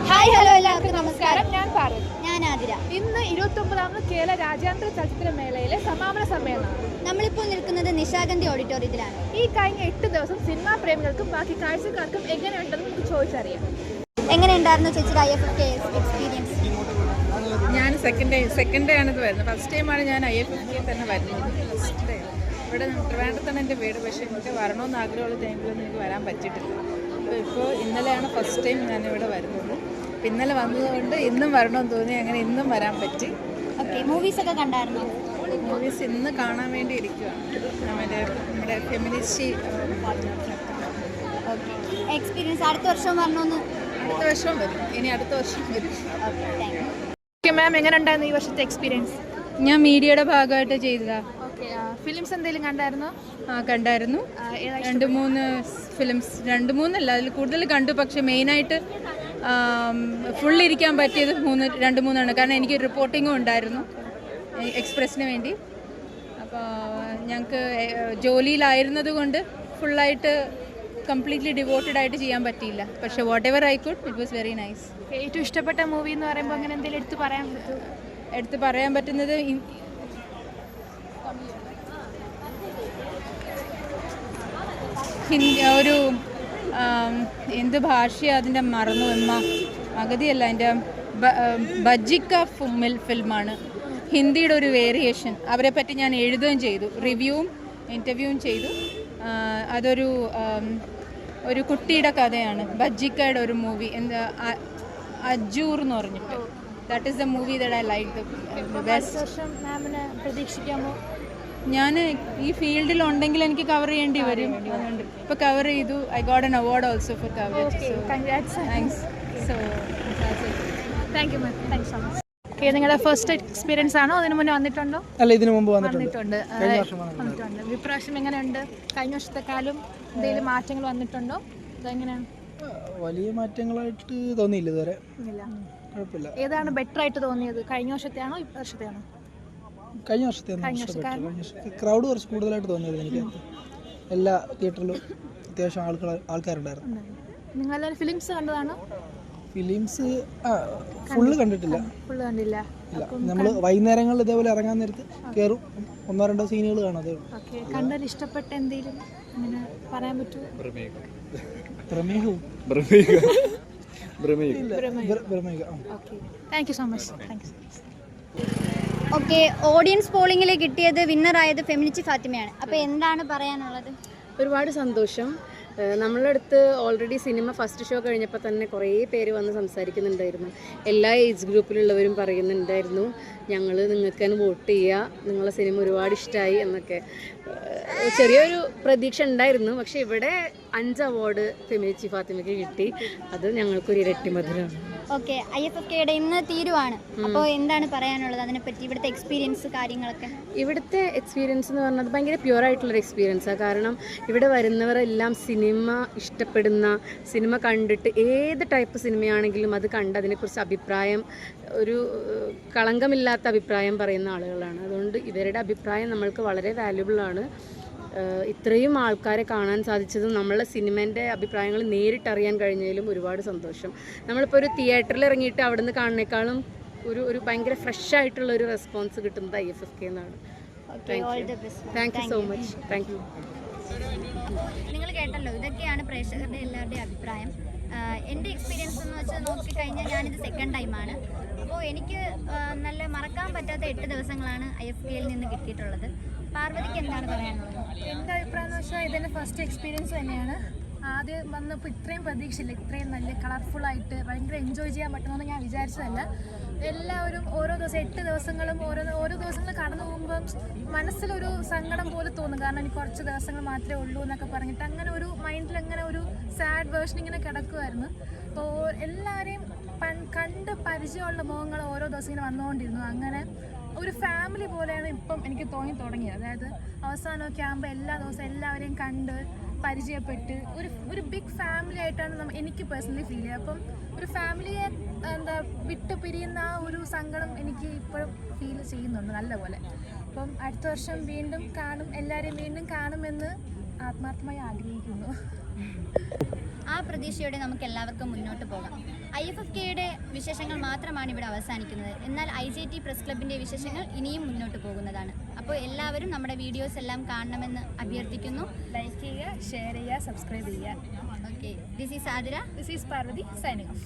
Hi hello എല്ലാവർക്കും നമസ്കാരം. ഞാൻ പാർവതി. ഞാൻ ആതിര. ഇന്ന് 29ാമത് കേരള രാജ്യാന്തര ചലച്ചിത്ര മേളയിലെ സമാപന സമ്മേളനമാണ്. നമ്മളിപ്പോൾ നിൽക്കുന്നത് നിശാഗന്ധി ഓഡിറ്റോറിയത്തിലാണ്. ഈ കഴിഞ്ഞ 8 ദിവസം സിനിമാ പ്രേമികൾക്കും ബാക്കി കാഴ്ചക്കാർക്കും എങ്ങനെയുണ്ടെന്ന് നമുക്ക് ചോദിച്ചറിയാം. എങ്ങനെയുണ്ടായിരുന്നു ചേച്ചിയുടെ IFFK എക്സ്പീരിയൻസ്? ഞാൻ സെക്കൻഡ് ഡേ ആണിത് വരുന്നത്. ഫസ്റ്റ് ടൈമാണ് ഞാൻ IFFK തന്നെ വരുന്നത്. ഫസ്റ്റ് ഡേ ഇവിടെ ട്രിവാൻഡ്രത്താണ് എൻ്റെ വീട്. പക്ഷേ എനിക്ക് വരണമെന്ന് ആഗ്രഹമുള്ള ടൈമിലൊന്നും എനിക്ക് വരാൻ പറ്റിയിട്ടില്ല. ഇപ്പോൾ ഇന്നലെയാണ് ഫസ്റ്റ് ടൈം ഞാനിവിടെ വരുന്നത്. ഇന്നലെ വന്നതുകൊണ്ട് ഇന്നും വരണമെന്ന് തോന്നി. അങ്ങനെ ഇന്നും വരാൻ പറ്റി. ഓക്കെ, മൂവീസൊക്കെ കണ്ടായിരുന്നു? മൂവീസ് ഇന്ന് കാണാൻ വേണ്ടി ഇരിക്കുകയാണ്. നമ്മുടെ ഫെമിനിസ്റ്റ്. ഓക്കെ, എക്സ്പീരിയൻസ് അടുത്ത വർഷം വരണമെന്ന്? അടുത്ത വർഷം വരും. ഇനി അടുത്ത വർഷം വരും. Okay, thank you. Okay ma'am, എങ്ങനെ ഉണ്ടായിരുന്നു ഈ വർഷത്തെ എക്സ്പീരിയൻസ്? ഞാൻ മീഡിയയുടെ ഭാഗമായിട്ട് ചെയ്തതാണ്. ഓക്കെ, ഫിലിംസ് എന്തെങ്കിലും കണ്ടായിരുന്നോ? കണ്ടായിരുന്നു. 2-3 ഫിലിംസ്, 2-3 അതിൽ കൂടുതൽ കണ്ടു. പക്ഷെ മെയിനായിട്ട് ഫുൾ ഇരിക്കാൻ പറ്റിയത് 2-3 കാരണം എനിക്ക് റിപ്പോർട്ടിങ്ങും ഉണ്ടായിരുന്നു എക്സ്പ്രസ്സിന് വേണ്ടി. അപ്പോൾ ഞങ്ങൾക്ക് ജോലിയിലായിരുന്നത് കൊണ്ട് ഫുള്ളായിട്ട് കംപ്ലീറ്റ്ലി ഡിവോട്ടഡ് ആയിട്ട് ചെയ്യാൻ പറ്റിയില്ല. പക്ഷെ what ever I could, it was very nice. ഏറ്റവും ഇഷ്ടപ്പെട്ട മൂവി എന്ന് പറയുമ്പോൾ അങ്ങനെ എന്തെങ്കിലും എടുത്ത് പറയാൻ പറ്റുന്നത് ഒരു എന്ത് ഭാഷയാണ് അതിൻ്റെ മറന്നു അഗതിയല്ല, എൻ്റെ ബജ്ജിക്ക ഫിലിമാണ്. ഹിന്ദിയുടെ ഒരു വേരിയേഷൻ. അവരെ പറ്റി ഞാൻ എഴുതുകയും ചെയ്തു, റിവ്യൂവും ഇൻ്റർവ്യൂവും ചെയ്തു. ഒരു കുട്ടിയുടെ കഥയാണ്. ബജ്ജിക്കയുടെ ഒരു മൂവി, എന്താ അജൂർ എന്ന് പറഞ്ഞിട്ട്. That is the movie that I like the best. പ്രതീക്ഷിക്കാമോ? ഞാൻ ഈ ഫീൽഡിലുണ്ടെങ്കിൽ എനിക്ക് കവർ ചെയ്യേണ്ടി വരും. അതുകൊണ്ട് ഇപ്പോൾ കവർ ചെയ്തു. I got an award also for coverage. So thanks. So thank you ma'am. Thanks so much. Okay, നിങ്ങളുടെ ഫസ്റ്റ് എക്സ്പീരിയൻസ് ആണോ? അതിന് മുന്നേ വന്നിട്ടുണ്ടോ? അല്ല, ഇതിനു മുമ്പ് വന്നിട്ടുണ്ട്. ഇപ്രാവശ്യം എങ്ങനെയുണ്ട്? കഴിഞ്ഞ വർഷത്തെക്കാളും എന്തെങ്കിലും മാറ്റങ്ങൾ വന്നിട്ടുണ്ടോ? അതെങ്ങനെയാണ്? വലിയ മാറ്റങ്ങളായിട്ട് തോന്നിയില്ല ഇതുവരെ. കുഴപ്പമില്ല. ഏതാണ് ബെറ്റർ ആയിട്ട് തോന്നിയത്? കഴിഞ്ഞ വർഷത്തെയാണോ ഈ വർഷത്തെയാണോ? കഴിഞ്ഞ വർഷത്തെ ക്രൗഡ് കുറച്ച് കൂടുതലായിട്ട് തോന്നിയത് എനിക്ക്. എല്ലാ തിയേറ്ററിലും അത്യാവശ്യം ആൾക്കാരുണ്ടായിരുന്നു. നിങ്ങളെല്ലാവരും ഫിലിംസ് കണ്ടതാണോ? ഫിലിംസ് ഫുള്ള് കണ്ടിട്ടില്ല. കണ്ടില്ല. ഇല്ല, നമ്മൾ വൈകുന്നേരങ്ങളിൽ ഇതേപോലെ ഇറങ്ങാൻ നേരത്ത് കയറും, 1-2 സീനുകൾ കാണാം. അതേ ഉള്ളൂ. കണ്ടാൽ ഇഷ്ടപ്പെട്ട എന്തെങ്കിലും അങ്ങനെ പറയാൻ പറ്റുമോ? പ്രമേഹവും thank you so much. Thank you. Okay, audience പോളിംഗിൽ കിട്ടിയത് വിന്നറായത് ഫെമിനിസ്റ്റ് ഫാത്തിമയാണ്. അപ്പോൾ എന്താണ് പറയാനുള്ളത്? ഒരുപാട് സന്തോഷം. നമ്മളുടെ അടുത്ത് ഓൾറെഡി സിനിമ ഫസ്റ്റ് ഷോ കഴിഞ്ഞപ്പോൾ തന്നെ കുറേ പേര് വന്ന് സംസാരിക്കുന്നുണ്ടായിരുന്നു. എല്ലാ ഏജ് ഗ്രൂപ്പിലുള്ളവരും പറയുന്നുണ്ടായിരുന്നു, ഞങ്ങൾ നിങ്ങൾക്ക് വോട്ട് ചെയ്യുക, നിങ്ങളെ സിനിമ ഒരുപാട് ഇഷ്ടമായി എന്നൊക്കെ. ചെറിയൊരു പ്രതീക്ഷ ഉണ്ടായിരുന്നു. പക്ഷേ ഇവിടെ 5 അവാർഡ് ഫെമിനിസ്റ്റ് ഫാത്തിമയ്ക്ക് കിട്ടി. അത് ഞങ്ങൾക്കൊരു ഇരട്ടി മധുരമാണ്. ഓക്കെ, IFFKയുടെ ഇന്ന് തീരുവാണ്. അപ്പോൾ എന്താണ് പറയാനുള്ളത് അതിനെപ്പറ്റി? ഇവിടുത്തെ എക്സ്പീരിയൻസ് കാര്യങ്ങളൊക്കെ? ഇവിടുത്തെ എക്സ്പീരിയൻസ് എന്ന് പറഞ്ഞത് ഭയങ്കര പ്യുവറായിട്ടുള്ളൊരു എക്സ്പീരിയൻസാണ്. കാരണം ഇവിടെ വരുന്നവരെല്ലാം സിനിമ ഇഷ്ടപ്പെടുന്ന, സിനിമ കണ്ടിട്ട് ഏത് ടൈപ്പ് സിനിമയാണെങ്കിലും അത് കണ്ട് അതിനെക്കുറിച്ച് അഭിപ്രായം, ഒരു കളങ്കമില്ലാത്ത അഭിപ്രായം പറയുന്ന ആളുകളാണ്. അതുകൊണ്ട് ഇവരുടെ അഭിപ്രായം നമ്മൾക്ക് വളരെ വാല്യുബിളാണ്. ഇത്രയും ആൾക്കാരെ കാണാൻ സാധിച്ചതും നമ്മളുടെ സിനിമേൻ്റെ അഭിപ്രായങ്ങൾ നേരിട്ടറിയാൻ കഴിഞ്ഞതിലും ഒരുപാട് സന്തോഷം. നമ്മളിപ്പോൾ ഒരു തിയേറ്ററിൽ ഇറങ്ങിയിട്ട് അവിടെ നിന്ന് കാണുന്നേക്കാളും ഒരു ഭയങ്കര ഫ്രഷ് ആയിട്ടുള്ള ഒരു റെസ്പോൺസ് കിട്ടുന്നത് IFFK എന്നാണ്. Thank you so much. Thank U. നിങ്ങൾ കേട്ടല്ലോ, ഇതൊക്കെയാണ് പ്രേക്ഷകരുടെ എല്ലാവരുടെയും അഭിപ്രായം. എൻ്റെ എക്സ്പീരിയൻസ് എന്ന് വെച്ചാൽ നോക്കിക്കഴിഞ്ഞാൽ ഞാനിത് സെക്കൻഡ് ടൈമാണ്. അപ്പോൾ എനിക്ക് നല്ല മറക്കാൻ പറ്റാത്ത 8 ദിവസങ്ങളാണ് IFFKയിൽ നിന്ന് കിട്ടിയിട്ടുള്ളത്. പാർവതിക്ക് എന്താണ് പറയാനുള്ളത്? എൻ്റെ അഭിപ്രായം എന്ന് വെച്ചാൽ ഇതെൻ്റെ ഫസ്റ്റ് എക്സ്പീരിയൻസ് തന്നെയാണ്. ആദ്യം വന്നപ്പോൾ ഇത്രയും പ്രതീക്ഷയില്ല, ഇത്രയും നല്ല കളർഫുള്ളായിട്ട് ഭയങ്കര എൻജോയ് ചെയ്യാൻ പറ്റുമെന്ന് ഞാൻ വിചാരിച്ചതല്ല. എല്ലാവരും ഓരോ ദിവസം 8 ദിവസങ്ങളും ഓരോ ദിവസങ്ങൾ കടന്നു പോകുമ്പം മനസ്സിലൊരു സങ്കടം പോലെ തോന്നും. കാരണം എനിക്ക് കുറച്ച് ദിവസങ്ങൾ മാത്രമേ ഉള്ളൂ എന്നൊക്കെ പറഞ്ഞിട്ട് അങ്ങനെ ഒരു മൈൻഡിൽ അങ്ങനെ ഒരു സാഡ് വേർഷൻ ഇങ്ങനെ കിടക്കുമായിരുന്നു. അപ്പോൾ എല്ലാവരെയും കണ്ട് പരിചയമുള്ള മുഖങ്ങൾ ഓരോ ദിവസം ഇങ്ങനെ വന്നുകൊണ്ടിരുന്നു. അങ്ങനെ ഒരു ഫാമിലി പോലെയാണ് ഇപ്പം എനിക്ക് തോന്നി തുടങ്ങിയത്. അതായത് അവസാനമൊക്കെ ആകുമ്പോൾ എല്ലാ ദിവസവും എല്ലാവരെയും കണ്ട് പരിചയപ്പെട്ട് ഒരു ബിഗ് ഫാമിലി ആയിട്ടാണ് എനിക്ക് പേഴ്സണലി ഫീൽ ചെയ്യുക. അപ്പം ഒരു ഫാമിലിയെ വിട്ട് പിരിയുന്ന ആ ഒരു സങ്കടം എനിക്ക് ഇപ്പോഴും ഫീൽ ചെയ്യുന്നുണ്ട് നല്ലപോലെ. അപ്പം അടുത്ത വർഷം വീണ്ടും കാണും, എല്ലാവരെയും വീണ്ടും കാണുമെന്ന് ആത്മാർത്ഥമായി ആഗ്രഹിക്കുന്നു. ആ പ്രതീക്ഷയോടെ നമുക്ക് എല്ലാവർക്കും മുന്നോട്ട് പോകാം. IFFKയുടെ വിശേഷങ്ങൾ മാത്രമാണ് ഇവിടെ അവസാനിക്കുന്നത്. എന്നാൽ IJT പ്രസ് ക്ലബിൻ്റെ വിശേഷങ്ങൾ ഇനിയും മുന്നോട്ട് പോകുന്നതാണ്. അപ്പോൾ എല്ലാവരും നമ്മുടെ വീഡിയോസ് എല്ലാം കാണണമെന്ന് അഭ്യർത്ഥിക്കുന്നു. ലൈക്ക് ചെയ്യുക, ഷെയർ ചെയ്യുക, സബ്സ്ക്രൈബ് ചെയ്യുക. Okay, this is Athira. This is Parvathi signing of.